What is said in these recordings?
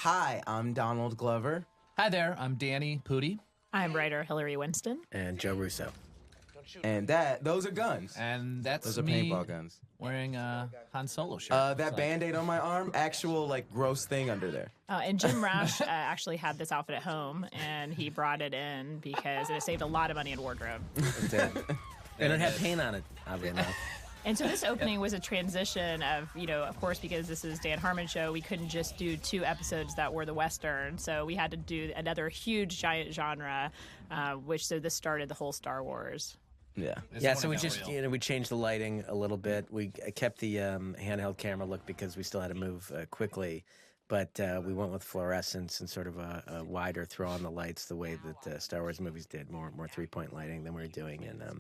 Hi, I'm Donald Glover. Hi there, I'm Danny Pooty. I'm writer Hillary Winston. And Joe Russo. And those are guns. And that's Those are me paintball guns. wearing a Han Solo shirt. That Band-Aid on my arm, actual, gross thing under there. And Jim Rash actually had this outfit at home, and he brought it in because it saved a lot of money in wardrobe. It did. And it had paint on it, oddly enough. And so this opening was a transition of course, because this is Dan Harmon's show, we couldn't just do 2 episodes that were the Western. So we had to do another huge, giant genre, so this started the whole Star Wars. Yeah. So we just, we changed the lighting a little bit. We kept the handheld camera look because we still had to move quickly. But we went with fluorescence and sort of a wider throw on the lights the way that Star Wars movies did, more 3-point lighting than we were doing in the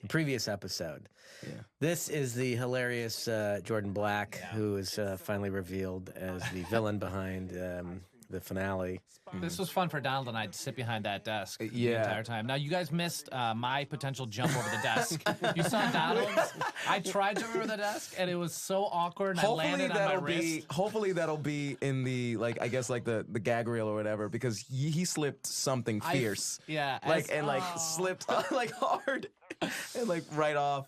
previous episode. Yeah. This is the hilarious Jordan Black, who is finally revealed as the villain behind the finale. This was fun for Donald and I to sit behind that desk the Yeah. entire time. Now, you guys missed my potential jump over the desk. You saw Donald's. I tried to remember the desk, and it was so awkward, and I landed on my wrist. Hopefully that'll be in the, the gag reel or whatever, because he slipped something fierce. Slipped, hard, and, right off.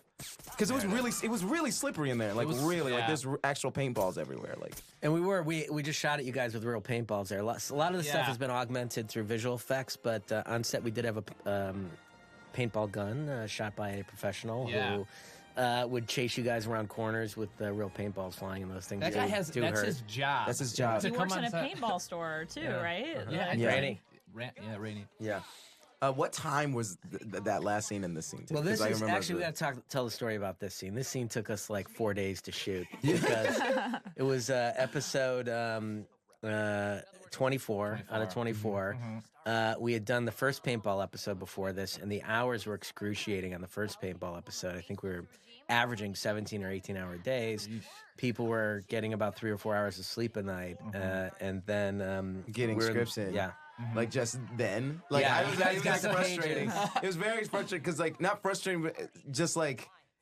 Because it was really slippery in there. There's actual paintballs everywhere. And we just shot at you guys with real paintballs there. A lot of the stuff has been augmented through visual effects, but on set we did have a paintball gun shot by a professional who would chase you guys around corners with real paintballs flying, and those things. That guy that's his job. That's his job. He works in a paintball store too, right? Rainy. Rainy. Yeah. What time was that last scene in this scene? Well, this is actually, we got to tell the story about this scene. This scene took us 4 days to shoot because it was episode 24 out of 24. Mm-hmm. We had done the first paintball episode before this, and the hours were excruciating on the first paintball episode. I think we were averaging 17 or 18-hour days. People were getting about 3 or 4 hours of sleep a night, and then getting scripts in. Yeah. Mm-hmm. Just then? It was frustrating. It was very frustrating because, not frustrating, but just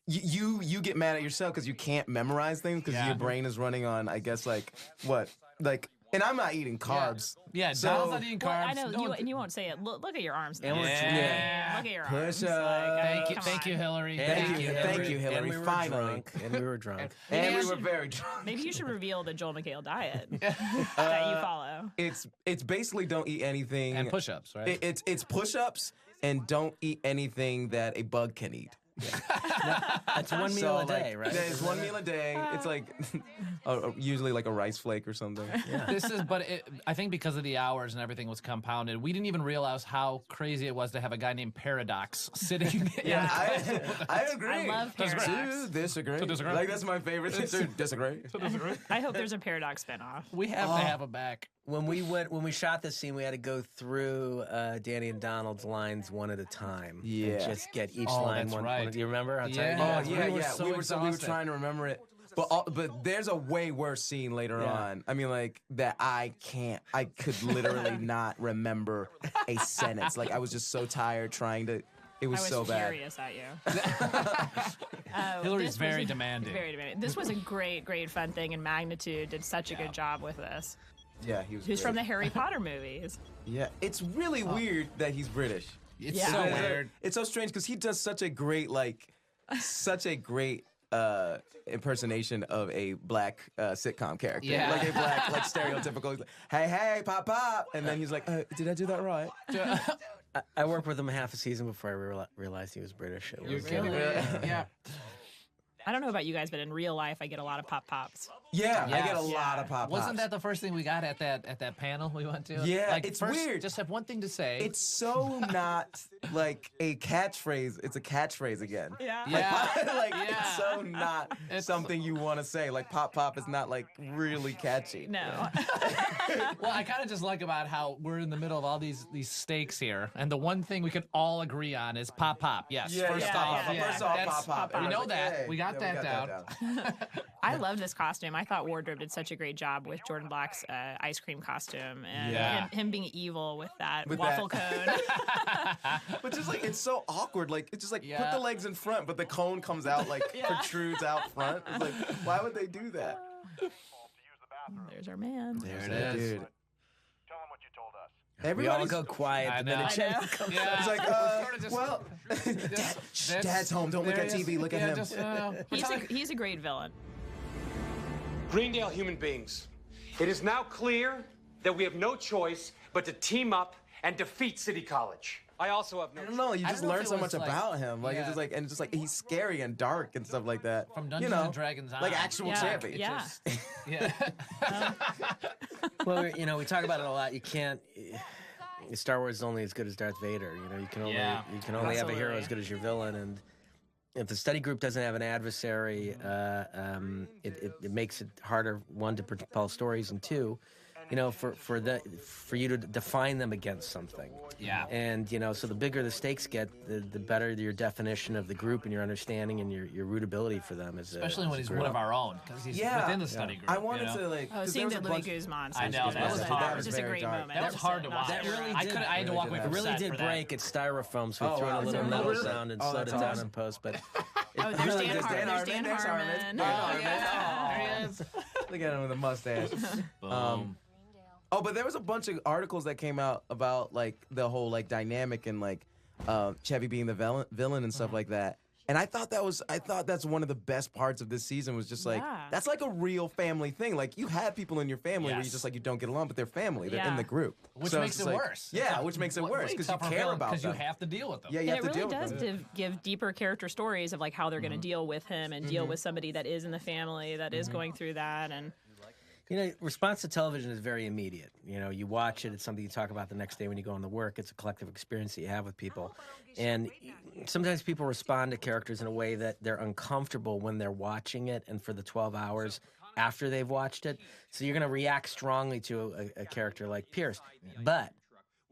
you get mad at yourself because you can't memorize things because your brain is running on, I guess, and I'm not eating carbs. Yeah, Donald's not eating carbs. Well, I know, and you won't say it. Look at your arms. And Look at your arms. Thank you, Hillary. Thank you, Hillary. And we were drunk. And we were drunk. And we were very drunk. Maybe you should reveal the Joel McHale diet that you follow. It's basically don't eat anything. And push-ups, right? It's push-ups and don't eat anything that a bug can eat. Yeah. That's one meal a day, right? It's one meal a day. It's usually a rice flake or something. Yeah. I think because of the hours and everything was compounded, we didn't even realize how crazy it was to have a guy named Paradox sitting. I agree. I love Paradox. To disagree. That's my favorite. To disagree. I hope there's a Paradox spinoff. We have to have him back. When we shot this scene, we had to go through Danny and Donald's lines one at a time. Yeah. And just get each line one. Right. Do you remember? We were trying to remember it. But there's a way worse scene later on. I mean, that I could literally not remember a sentence. I was just so tired trying to. It was so bad. I was furious at you. Hillary's very demanding. Very demanding. This was a great, great fun thing, and Magnitude did such a good job with this. Yeah, he was. He's from the Harry Potter movies. Yeah, it's really weird that he's British. It's so weird. It's so strange because he does such a great impersonation of a black sitcom character. Yeah. A black, stereotypical, hey, pop, and then he's like, did I do that right? I worked with him half a season before I realized he was British. Yeah. I don't know about you guys, but in real life, I get a lot of pops. Yeah, I get a lot of pop-pops. Wasn't that the first thing we got at that panel we went to? Yeah, it's weird. Just have one thing to say. It's so not a catchphrase. It's a catchphrase again. Yeah. It's so not something you want to say. Pop is not really catchy. No. Well, I kind of just like about how we're in the middle of all these stakes here, and the one thing we can all agree on is pop. Yes. First off, pop. We know that. We got that down. I love this costume. I thought wardrobe did such a great job with Jordan Black's ice cream costume and him being evil with that waffle cone. But just it's so awkward. It's just put the legs in front, but the cone comes out protrudes out front. It's why would they do that? There's our man. There it is. Dude. We all go quiet, and then Chevy comes. Yeah. He's like, well, Dad's home. Don't look at TV. Look at him. He's a great villain. Greendale human beings, it is now clear that we have no choice but to team up and defeat City College. I also have no. I don't know. You just learn so much about him. Like it's just like, and it's just like he's scary and dark and stuff like that. From Dungeons and Dragons on. Like actual Chevy. Yeah. Well, we talk about it a lot. You can't. Star Wars is only as good as Darth Vader. You can only have a hero as good as your villain. And if the study group doesn't have an adversary, it makes it harder, one, to propel stories, and two, for you to define them against something. Yeah. And so the bigger the stakes get, the better your definition of the group and your understanding and your rootability for them is. Especially when he's one of our own, because he's within the study group. I wanted to like. Seeing the Louis Guzman. I know that was hard. It was just a great moment. That was hard to watch. That really I had to walk away from It really did break at styrofoam, so we threw in a little metal sound and slowed it down in post. But there's Dan Harmon. There he is. Look at him with a mustache. Boom. Oh, but there was a bunch of articles that came out about like the whole like dynamic and like Chevy being the villain and stuff like that. And I thought that's one of the best parts of this season was just like that's like a real family thing. Like you have people in your family where you just like you don't get along, but they're family. They're in the group, which makes it worse. Yeah, which makes it worse because you care about them. Because you have to deal with them. Yeah, you have to deal with them. It really does give deeper character stories of like how they're going to deal with him and deal with somebody that is in the family that is going through that and. Response to television is very immediate. You watch it, it's something you talk about the next day when you go on to work. It's a collective experience that you have with people. And sometimes people respond to characters in a way that they're uncomfortable when they're watching it and for the 12 hours after they've watched it. So you're going to react strongly to a character like Pierce. But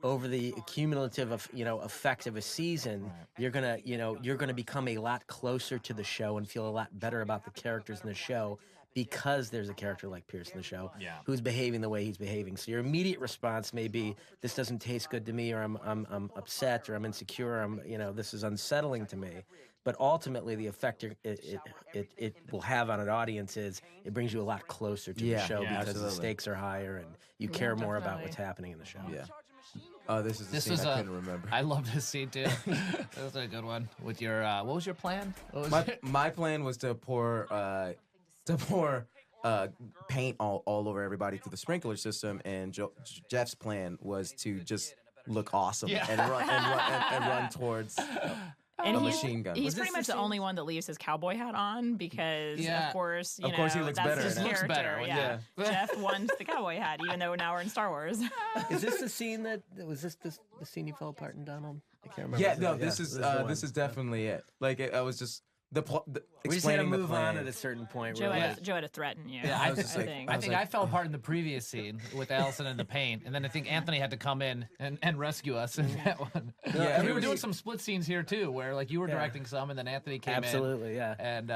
over the cumulative effect of a season, you're gonna become a lot closer to the show and feel a lot better about the characters in the show because there's a character like Pierce in the show who's behaving the way he's behaving. So your immediate response may be, "This doesn't taste good to me," or "I'm upset," or "I'm insecure," or "This is unsettling to me." But ultimately, the effect it will have on an audience is it brings you a lot closer to the show because the stakes are higher and you care more about what's happening in the show. Yeah. Oh, this is the scene I couldn't remember. I love this scene too. That was a good one. With your, what was your plan? My plan was to pour paint all over everybody through the sprinkler system, and Jeff's plan was to just look awesome and run towards a machine gun. He's pretty much the only one that leaves his cowboy hat on because, of course, he looks that's better. his character. Looks better. Yeah. Jeff wants the cowboy hat, even though now we're in Star Wars. Is this the scene the scene you fell apart in, Donald? I can't remember. Yeah, no, this is definitely it. Like I was just. We just had to move on at a certain point. Joe had to threaten you. Yeah, I think I fell apart in the previous scene with Allison and the paint, and then I think Anthony had to come in and rescue us in that one. Yeah, we were doing some split scenes here too, where like you were directing some, and then Anthony came in. Absolutely, yeah. And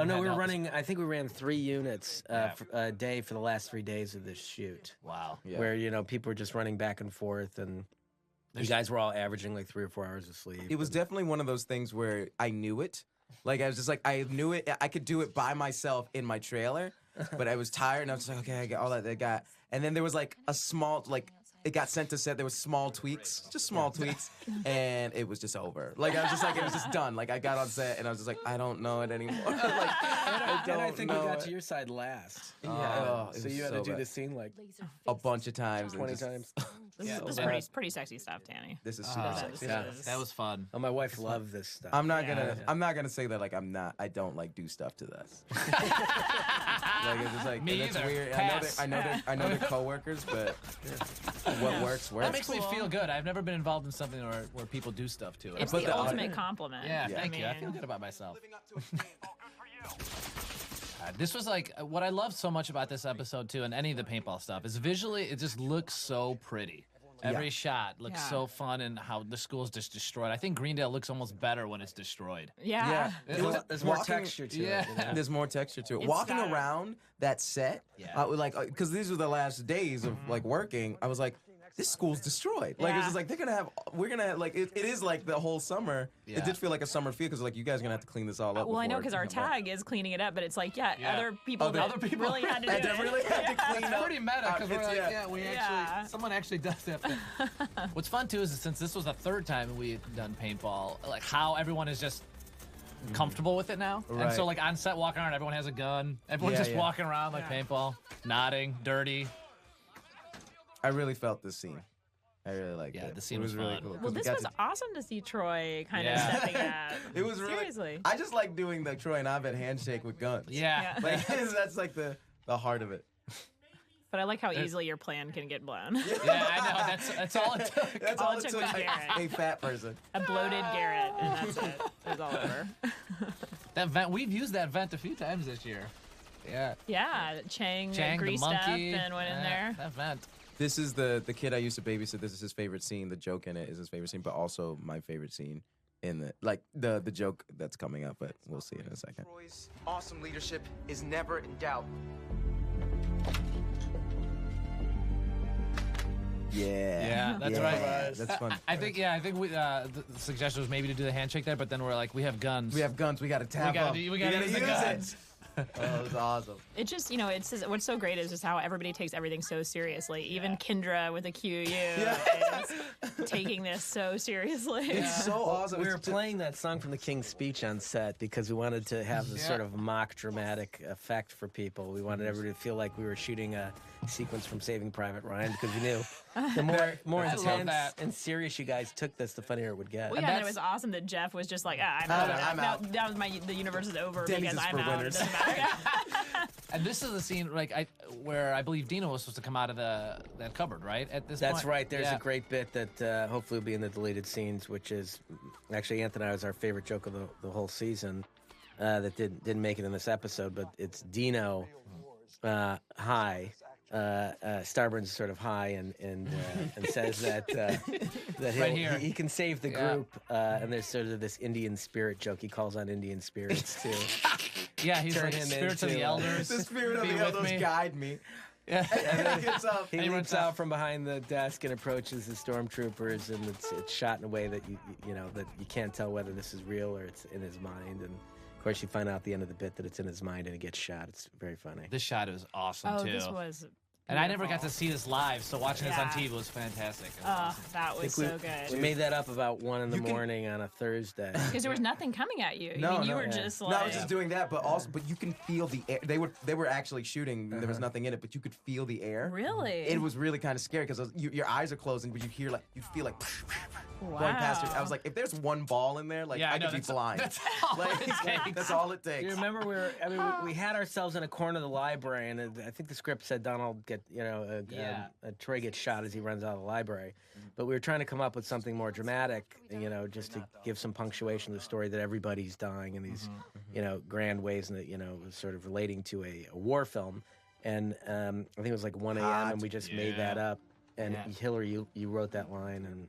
we were running. I think we ran 3 units a day for the last 3 days of this shoot. Wow. Yeah. Where people were just running back and forth, and you guys were all averaging like 3 or 4 hours of sleep. It was definitely one of those things where I knew it. Like, I was just like, I knew it. I could do it by myself in my trailer, but I was tired, and I was just like, okay, I got all that I got. And then there was, like, a small, like, it got sent to set. There was small tweaks, just small tweaks, and it was just over. Like, I was just like, it was just done. Like, I got on set, and I was just like, I don't know it anymore. I think we got to your side last. Yeah. So you had to do this scene, like, a bunch of times. 20 times. This is pretty sexy stuff, Danny. This is super sexy. That was fun. Oh, my wife loved this stuff. I'm not gonna say that like I don't like do stuff to this. Like it's just like Me that's either. weird. Pass. I know they're coworkers, but what works. That makes me feel good. I've never been involved in something where people do stuff to it. It's the ultimate compliment. Yeah, thank you. I feel good about myself. This was like what I love so much about this episode too, and any of the paintball stuff is visually it just looks so pretty. Every shot looks so fun, and how the school's just destroyed. I think Greendale looks almost better when it's destroyed. Yeah. There's more texture to it. There's more texture to it. Walking around that set, like, because these were the last days of like working, I was like, this school's destroyed. Like it's just like we're gonna have like it is like the whole summer. Yeah. It did feel like a summer feel because like you guys are gonna have to clean this all up. Well, I know because our tag is cleaning it up, but it's like other people really had to do it. Really had to clean up. Pretty meta because we're like someone actually does have to. What's fun too is since this was the third time we had done paintball, like how everyone is just comfortable with it now. Right. And so like on set walking around, everyone has a gun. Everyone's just walking around like paintball, nodding, dirty. I really felt this scene. I really liked it. Yeah, the scene was really fun. cool. Well, this was awesome to see Troy kind of stepping up. It was really. Seriously. I just like doing the Troy and Abed handshake with guns. Yeah. Like that's like the heart of it. But I like how easily your plan can get blown. Yeah, I know. That's all it took. That's all it took was Garrett. A fat person. A bloated Garrett, and that's it. It was all over. That vent, we've used that vent a few times this year. Yeah. Yeah, Chang greased the monkey, up and went in there. That vent. This is the kid I used to babysit. This is his favorite scene. The joke in it is his favorite scene, but also my favorite scene in the joke that's coming up. But we'll see in a second. Troy's awesome leadership is never in doubt. Yeah, that's right. That's fun. I think we the suggestion was maybe to do the handshake there, but then we're like, we have guns. We have guns. We got to tap up. We got to use the guns. Oh, it was awesome. It just, it's just, what's so great is just how everybody takes everything so seriously. Even Kendra with a QU is taking this so seriously. It's so awesome. We were playing that song from the King's Speech on set because we wanted to have this sort of mock dramatic effect for people. We wanted everybody to feel like we were shooting a sequence from Saving Private Ryan because we knew the more intense and serious you guys took this, the funnier it would get. Well, and it was awesome that Jeff was just like, I'm out. Now the universe is over because I'm out. It doesn't matter. And this is the scene where I believe Dino was supposed to come out of that cupboard, right? At this That's point? right. There's a great bit that hopefully will be in the deleted scenes, which is actually Anthony and I was our favorite joke of the whole season that didn't make it in this episode, but it's Dino high. Starburns sort of high and says that he can save the group, and there's sort of this Indian spirit joke. He calls on Indian spirits too. Yeah, he's like spirits of the elders. The spirit of the elders guide me. Yeah. And then he gets up. He leaps out from behind the desk and approaches the stormtroopers, and it's shot in a way that that you can't tell whether this is real or it's in his mind. And of course, you find out at the end of the bit that it's in his mind and he gets shot. It's very funny. This shot is awesome too. This was. And I never got to see this live, so watching this on TV was fantastic. That was so good. We made that up about 1 in the morning on a Thursday. Because there was nothing coming at you. You were just like... No, I was just doing that, but you can feel the air. They were actually shooting. There was nothing in it, but you could feel the air. Really? It was really kind of scary because your eyes are closing, but you feel like going past you. I was like, if there's one ball in there, I could be blind. That's all that's all it takes. You remember we had ourselves in a corner of the library, and I think the script said Donald Troy gets shot as he runs out of the library. But we were trying to come up with something more dramatic, just to give some punctuation to the story that everybody's dying in these, grand ways, and sort of relating to a war film. And I think it was like 1 a.m. and we just made that up. And Hillary, you wrote that line, and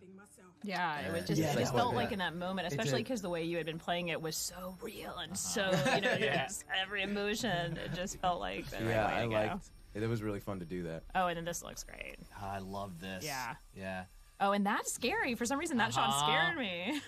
yeah, it just felt like in that moment, especially because the way you had been playing it was so real and so just every emotion. It just felt like the right way to go. It was really fun to do that. Oh, and then this looks great. Oh, I love this. Yeah. Oh, and that's scary. For some reason, that shot scared me.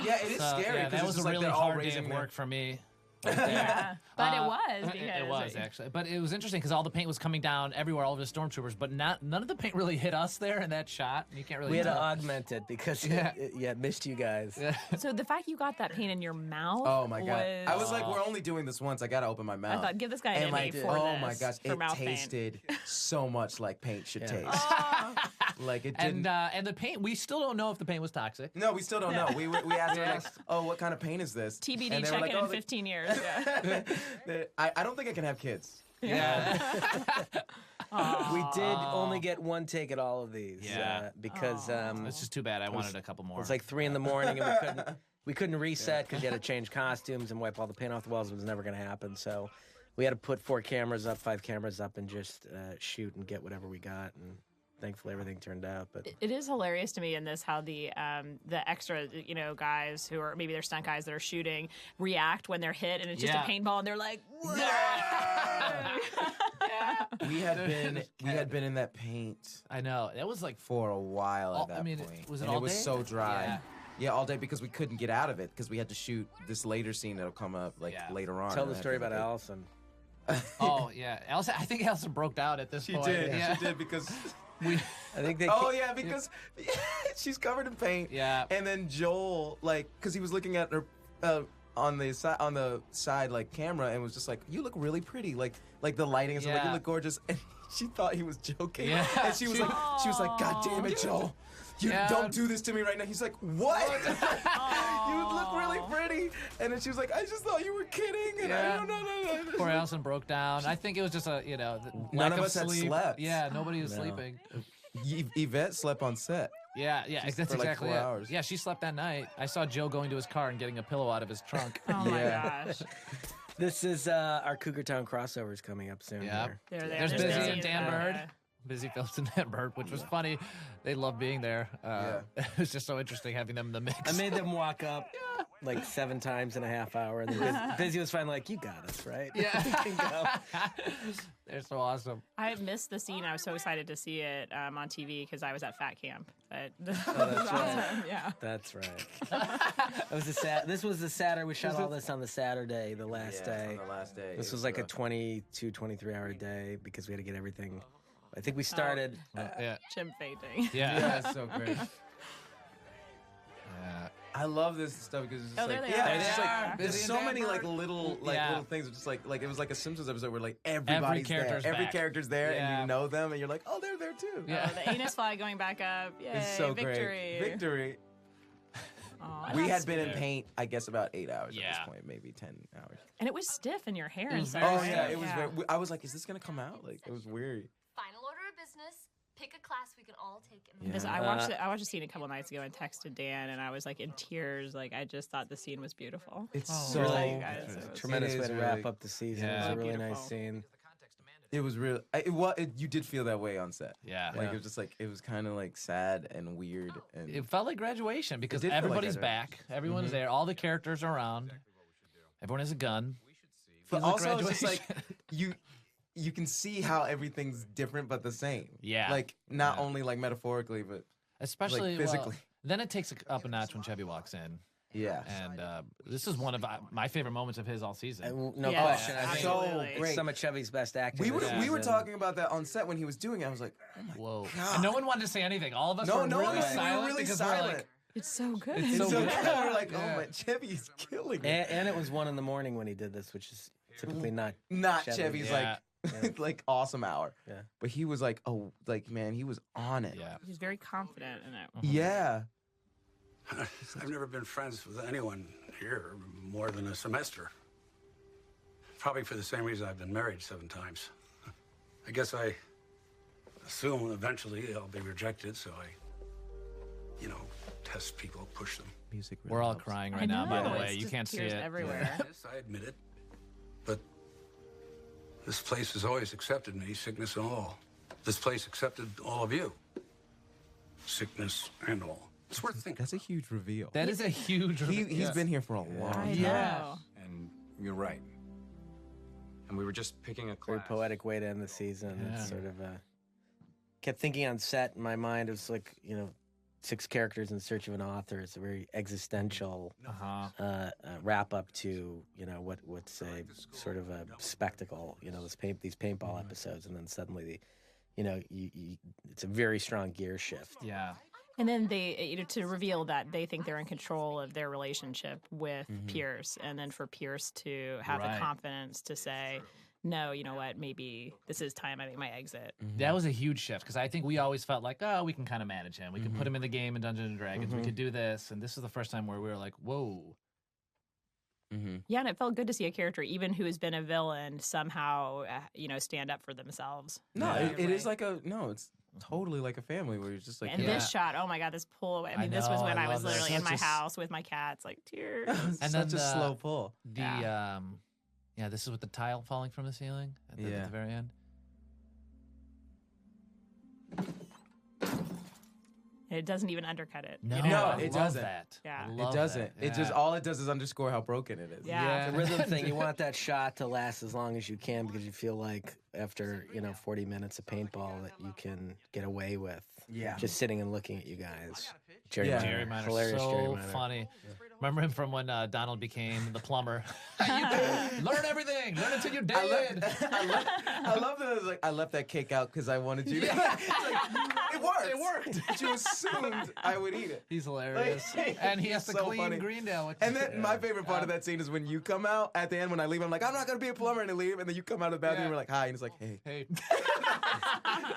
Yeah, it is scary. Yeah, that was a really hard day of work for me. Yeah, but it was because it was actually, but it was interesting because all the paint was coming down everywhere, all of the stormtroopers, but none of the paint really hit us there in that shot. You can't really. We had to augment it because it missed you guys. So the fact you got that paint in your mouth. Oh my god! I was like, we're only doing this once. I gotta open my mouth. I thought, give this guy an Emmy for oh this. my gosh, it tasted so much like paint should taste. Like it didn't. And the paint, we still don't know if the paint was toxic. No, we still don't know. We asked her like, oh, what kind of paint is this? TBD, check it in 15 years. Yeah. I don't think I can have kids. Yeah. We did only get one take at all of these. Because it's just too bad. I wanted a couple more. It was like 3 in the morning, and we couldn't reset because you had to change costumes and wipe all the paint off the walls. It was never going to happen. So we had to put 4 cameras up, 5 cameras up, and just shoot and get whatever we got. And thankfully everything turned out. But it is hilarious to me in this how the extra guys who are maybe they're stunt guys that are shooting react when they're hit and it's just a paintball and they're like, we had been in that paint. I know it was like for a while at that point. Was it and all it was day? so dry. Yeah, all day because we couldn't get out of it because we had to shoot this later scene that'll come up later on. Tell the story about Allison. Oh yeah, Allison. I think Allison broke down at this point. She did because I think they. Because she's covered in paint. Yeah. And then Joel, because he was looking at her on the side camera and was just like, "You look really pretty." Like the lighting is like, "You look gorgeous." And she thought he was joking. Yeah. And she was like, "God damn it, Joel. You don't do this to me right now." He's like, "What?" You look really pretty. And then she was like, "I just thought you were kidding." And no. Poor Allison broke down. I think it was just a None lack of us had sleep. slept. Yeah, nobody was sleeping. Yvette slept on set. Yeah, that's for exactly 4 it. hours. Yeah, she slept that night. I saw Joe going to his car and getting a pillow out of his trunk. Oh my gosh. This is our Cougar Town crossovers coming up soon. Yeah. There's Busy Busy and Dan and Bird. Busy Phillips and Dan Bird, which was funny. They loved being there. It was just so interesting having them in the mix. I made them walk up like 7 times in a half hour, and then Busy was finally like, "You got us, right?" Yeah. We can go. They're so awesome. I missed the scene. I was so excited to see it on TV because I was at Fat Camp. But that's right. Yeah. That's right. This was the Saturday. We shot all this on the Saturday, the last day. On the last day. This was like a 23 hour day because we had to get everything. I think we started. Chimp fainting. Yeah. That's so great. I love this stuff because it's just there like they are. it's just like Busy there's and so Dan many Bird. little things. It's just like it was like a Simpsons episode where Every everybody's character's there. Every back. character's there, Yeah. and you know them, and you're like, oh, they're there too. Yeah. The anus fly going back up. Yay, It's so victory. great. Victory. Aw, We that's had been in sweet. paint, I guess, about 8 hours at Yeah. this point, maybe 10 hours. And it was stiff in your hair and was stuff. very Oh right? yeah, it was. Very, I was like, is this gonna come out? Like, it was weird. Final order of business. Pick a class we can all take. This- I watched the scene a couple nights ago and texted Dan, and I was like in tears. Like I just thought the scene was beautiful. It's so really guys, it was- Tremendous It way is to really- wrap up the season. It was Yeah. a really nice Beautiful. scene. It was real. You did feel that way on set. Yeah. Like it was just like it was kind of like sad and weird and It felt like graduation because did feel like everybody's graduation. back. Everyone's there. All the characters are around. Everyone has a gun. But Feels like also, it's just like graduation. you can see how everything's different but the same. Yeah. Like not only like metaphorically, but Especially physically. then it takes it up a notch when Chevy walks in. yeah. And this is one of my favorite moments of his all season. No Yeah, question. I think absolutely. it's great. some of Chevy's best acting. We were this we were season. talking about that on set when he was doing it. I was like, oh my Whoa. God. And no one wanted to say anything. All of us were no, really we silent were really because silent. we're like, It's so good. It's And so so good. we're like, Yeah. oh my, Chevy's killing it. And it was 1 in.morning when he did this, which is typically not. Not Chevy. Chevy's Yeah. like awesome hour. Yeah. But he was like, oh, like man, he was on it. yeah. He's very confident in it. Yeah. I've never been friends with anyone here more than a semester. Probably for the same reason I've been married 7 times. I guess I assume eventually I'll be rejected, so I, test people, push them. Music. Really We're all helps. crying I right now, by the know, way. it's You just can't see tears it. everywhere. Yes, I admit it. But this place has always accepted me, sickness and all. This place accepted all of you. Sickness and all. It's worth thinking. That's a huge reveal. That is a huge He's been here for a long I time. know. And you're right. And we were just picking a Very class. poetic way to end the season. Yeah. It's sort of kept thinking on set in my mind. It was like 6 characters in search of an author. It's a very existential wrap up to what's a sort of a spectacle. These paintball episodes, and then suddenly it's a very strong gear shift. Yeah. And then they, to reveal that they think they're in control of their relationship with Pierce, and then for Pierce to have Right. the confidence to say, no, you know what, maybe this is time I make my exit. That was a huge shift because I think we always felt like, oh, we can kind of manage him. We can put him in the game in Dungeons and Dragons. We could do this. And this is the first time where we were like, whoa. Yeah, and it felt good to see a character, even who has been a villain, somehow, stand up for themselves. No, in it a is way. like it's totally like a family where you're just like, And Yeah. this shot, oh my God, this pull away. I I mean, this was know, when I I was love that. literally in Such my a house with my cats, like tears. And such then a the- slow pull. The this is with the tile falling from the ceiling at the Yeah. very end. It doesn't even undercut it. No, you know? it doesn't. That. Yeah. It doesn't. That. It just all it does is underscore how broken it is. Yeah. It's a rhythm thing. You want that shot to last as long as you can because you feel like after 40 minutes of paintball that you can get away with. Yeah. Just sitting and looking at you guys. Jerry Minor, hilarious. so Jerry Minor. funny. Yeah. Remember him from when Donald became the plumber? You can learn everything. Learn until you're dead. I love that. It was I left that cake out because I wanted you. It worked. It worked. But you assumed I would eat it. He's hilarious, and he has to clean Greendale. And then my favorite part of that scene is when you come out at the end. When I leave, I'm like, I'm not gonna be a plumber, and I leave, and then you come out of the bathroom, and we're like, hi, and it's like, hey.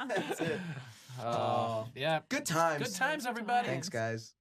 That's it. Oh, yeah. Good times. Good times, everybody. Thanks, guys.